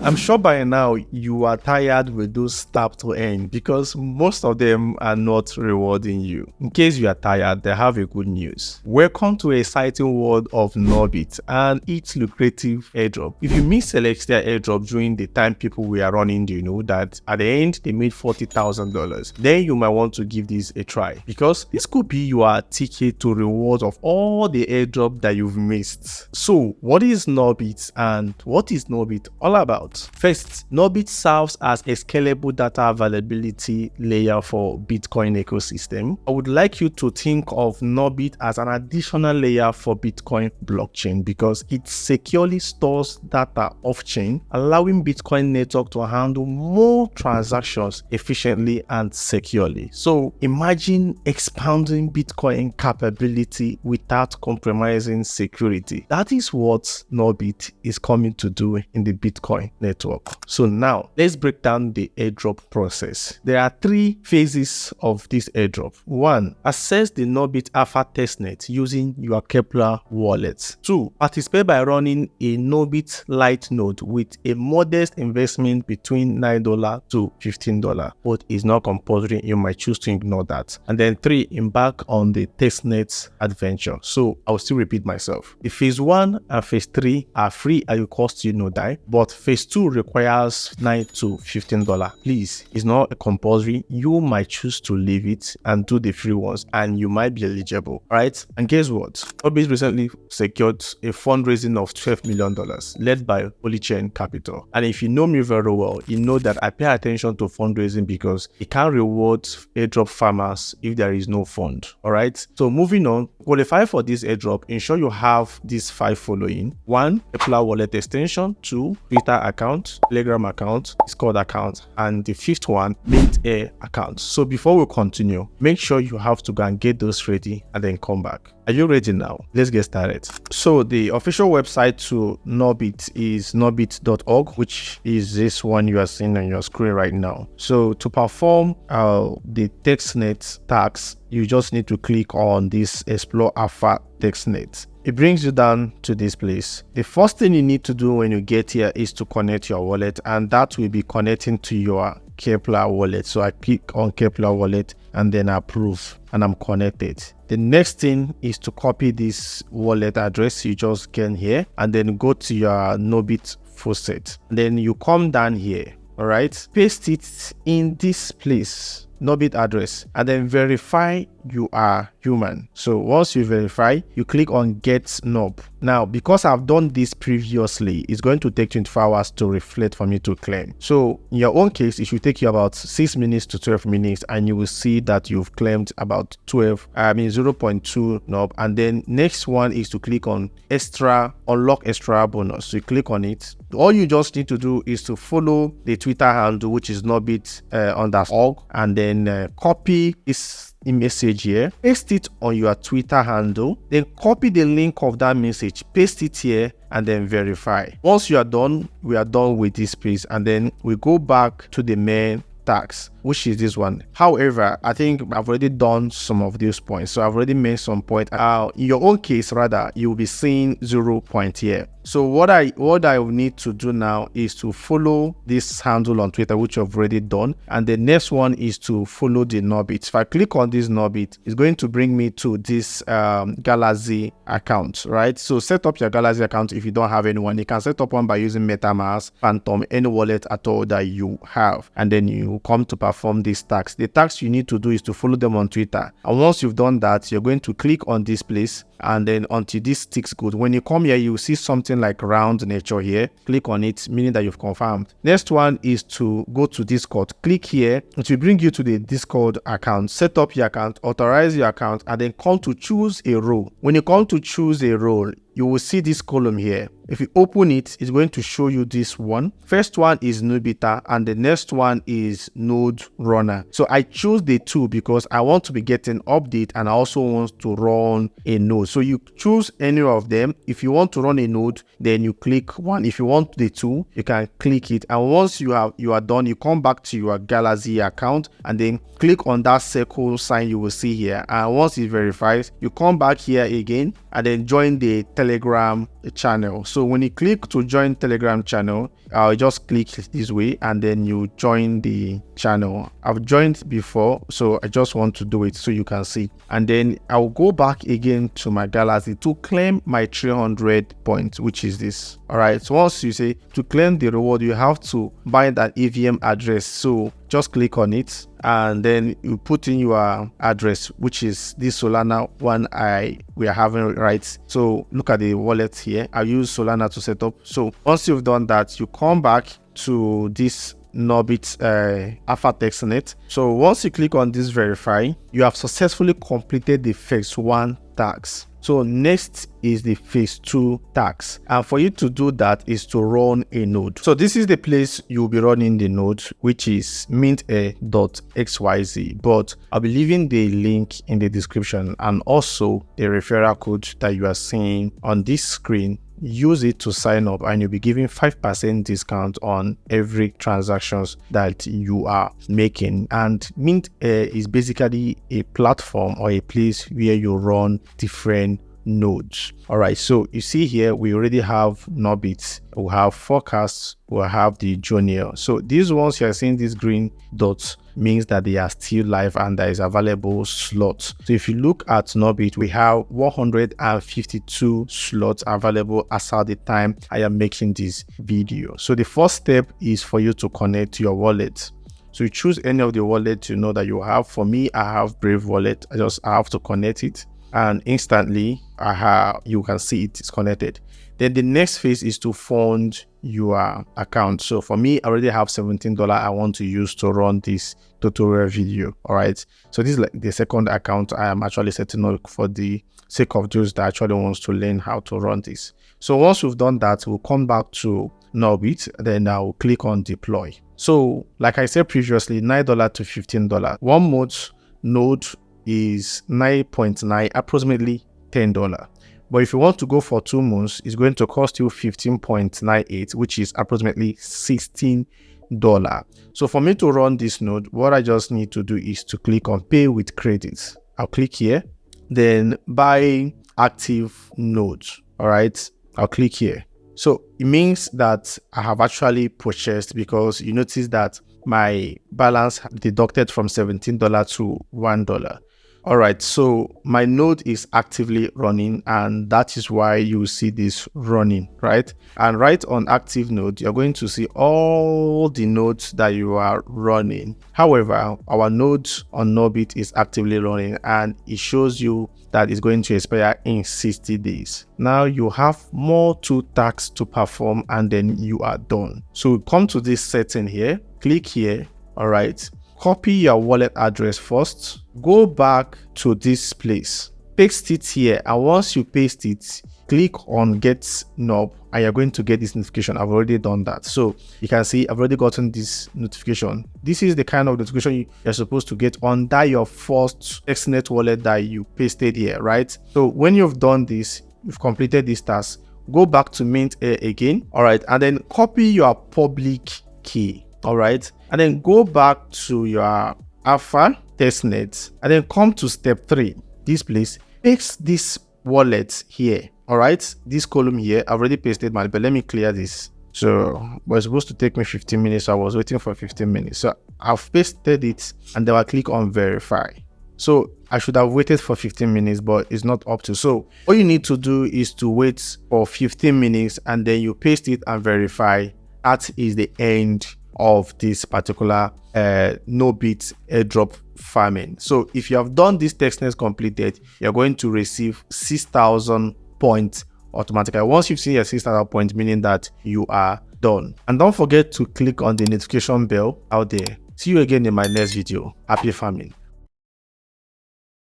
I'm sure by now you are tired with those tap to earn because most of them are not rewarding you. In case you are tired, I have a good news. Welcome to an exciting world of Nubit and its lucrative airdrop. If you miss Celestia airdrop during the time people were running, do you know that at the end they made $40,000? Then you might want to give this a try because this could be your ticket to reward of all the airdrop that you've missed. So what is Nubit and what is Nubit all about? First, Nubit serves as a scalable data availability layer for Bitcoin ecosystem. I would like you to think of Nubit as an additional layer for Bitcoin blockchain because it securely stores data off-chain, allowing Bitcoin network to handle more transactions efficiently and securely. So imagine expanding Bitcoin capability without compromising security. That is what Nubit is coming to do in the Bitcoin network. So now let's break down the airdrop process. There are three phases of this airdrop. 1. Access the Nubit Alpha testnet using your Kepler wallet. 2. Participate by running a Nubit Lite node with a modest investment between $9 to $15, but it's not compulsory. You might choose to ignore that. And then 3. Embark on the testnet adventure. So I'll still repeat myself. The phase 1 and phase 3 are free and will cost you no dime, but phase 2 requires $9 to $15. Please, it's not compulsory. You might choose to leave it and do the free ones and you might be eligible. Alright, and guess what? Nubit recently secured a fundraising of $12 million led by Polychain Capital. And if you know me very well, you know that I pay attention to fundraising because it can reward airdrop farmers if there is no fund. Alright, so moving on, qualify for this airdrop, ensure you have these 5 following. 1. Kepler wallet extension. 2. Twitter account, Telegram account, Discord account, and the 5th one, mintair account. So before we continue, make sure you have to go and get those ready and then come back. Are you ready now? Let's get started. So the official website to Nubit is nubit.org, which is this one you are seeing on your screen right now. So to perform the testnet tags, you just need to click on this Explore Alpha testnet. It brings you down to this place. The first thing you need to do when you get here is to connect your wallet, and that will be connecting to your Kepler wallet. So I click on Kepler wallet and then approve, and I'm connected. The next thing is to copy this wallet address you just gained here and then go to your Nubit faucet. Then you come down here, all right, paste it in this place, Nubit address, and then verify you are human. So once you verify, you click on Get Nub. Now, because I've done this previously, it's going to take 24 hours to reflect for me to claim. So in your own case, it should take you about 6 minutes to 12 minutes, and you will see that you've claimed about 0.2 nub. And then next one is to click on unlock extra bonus. So you click on it. All you just need to do is to follow the Twitter handle, which is Nubit_org, and then copy this message here, paste it on your Twitter handle, then copy the link of that message, paste it here, and then verify. Once you are done, we are done with this piece, and then we go back to the main tax, which is this one. However, I think I've already done some of these points, so I've already made some point. In your own case, rather, you'll be seeing 0 point here. So what I will need to do now is to follow this handle on Twitter, which I've already done, and the next one is to follow the Nubit. If I click on this Nubit, it's going to bring me to this Galaxy account, right? So set up your Galaxy account if you don't have anyone. You can set up one by using MetaMask, Phantom, any wallet at all that you have, and then you come to perform these tags. The tags you need to do is to follow them on Twitter, and once you've done that, you're going to click on this place, and then until this sticks good. When you come here, you will see something like round nature here. Click on it, meaning that you've confirmed. Next one is to go to Discord. Click here. It will bring you to the Discord account. Set up your account, authorize your account, and then come to choose a role. When you come to choose a role, you will see this column here. If you open it, it's going to show you this one. First one is Nubita, and the next one is Node Runner. So I choose the two because I want to be getting update, and I also want to run a node. So you choose any of them. If you want to run a node, then you click one. If you want the two, you can click it. And once you are done, you come back to your Galaxy account and then click on that circle sign you will see here. And once it verifies, you come back here again and then join the Telegram channel. So when you click to join Telegram channel, I'll just click this way and then you join the channel. I've joined before, so I just want to do it so you can see. And then I'll go back again to my Galaxy to claim my 300 points, which is this. All right, so once you say to claim the reward, you have to bind an EVM address. So just click on it and then you put in your address, which is this Solana one we are having, right? So look at the wallet here. I use Solana to set up. So once you've done that, you come back to this Nubit Alpha Testnet. So once you click on this verify, you have successfully completed the phase 1 task. So next is the phase 2 task, and for you to do that is to run a node. So this is the place you'll be running the node, which is mintair.xyz, but I'll be leaving the link in the description and also the referral code that you are seeing on this screen. Use it to sign up and you'll be giving 5% discount on every transactions that you are making. And mintair is basically a platform or a place where you run different nodes. All right, so you see here we already have Nubit, we have forecasts, we have the junior. So these ones you are seeing, these green dots, means that they are still live and there is available slots. So if you look at Nubit, we have 152 slots available as at the time I am making this video. So the first step is for you to connect to your wallet. So you choose any of the wallet you know that you have. For me, I have Brave wallet. I have to connect it and instantly you can see it is connected. Then the next phase is to fund your account. So for me, I already have $17 I want to use to run this tutorial video. All right, so this is like the second account I am actually setting up for the sake of those that actually wants to learn how to run this. So once we've done that, we'll come back to Nubit, then I'll click on deploy. So like I said previously, $9 to $15. 1 month node is 9.9, approximately $10. But if you want to go for 2 months, it's going to cost you 15.98, which is approximately $16. So for me to run this node, what I just need to do is to click on pay with credits. I'll click here, then buy active nodes. All right, I'll click here. So it means that I have actually purchased, because you notice that my balance deducted from $17 to $1. All right, so my node is actively running, and that is why you see this running, right? And right on active node, you're going to see all the nodes that you are running. However, our node on Nubit is actively running and it shows you that it's going to expire in 60 days. Now you have more 2 tasks to perform and then you are done. So come to this setting here, click here. All right, copy your wallet address first, go back to this place, paste it here, and once you paste it, click on get nub and you're going to get this notification. I've already done that. So you can see I've already gotten this notification. This is the kind of notification you're supposed to get under your first Testnet wallet that you pasted here, right? So when you've done this, you've completed this task, go back to mintair again. All right, and then copy your public key. All right, and then go back to your Alpha Testnet and then come to step 3, this place, paste this wallet here. All right, this column here, I've already pasted mine, but let me clear this. So it was supposed to take me 15 minutes, so I was waiting for 15 minutes. So I've pasted it and then I'll click on verify. So I should have waited for 15 minutes, but it's not up to. So all you need to do is to wait for 15 minutes and then you paste it and verify. That is the end of this particular Nubit airdrop farming. So if you have done this testnet completed, you're going to receive 6,000 points automatically. Once you've seen your 6,000 points, meaning that you are done. And don't forget to click on the notification bell out there. See you again in my next video. Happy farming.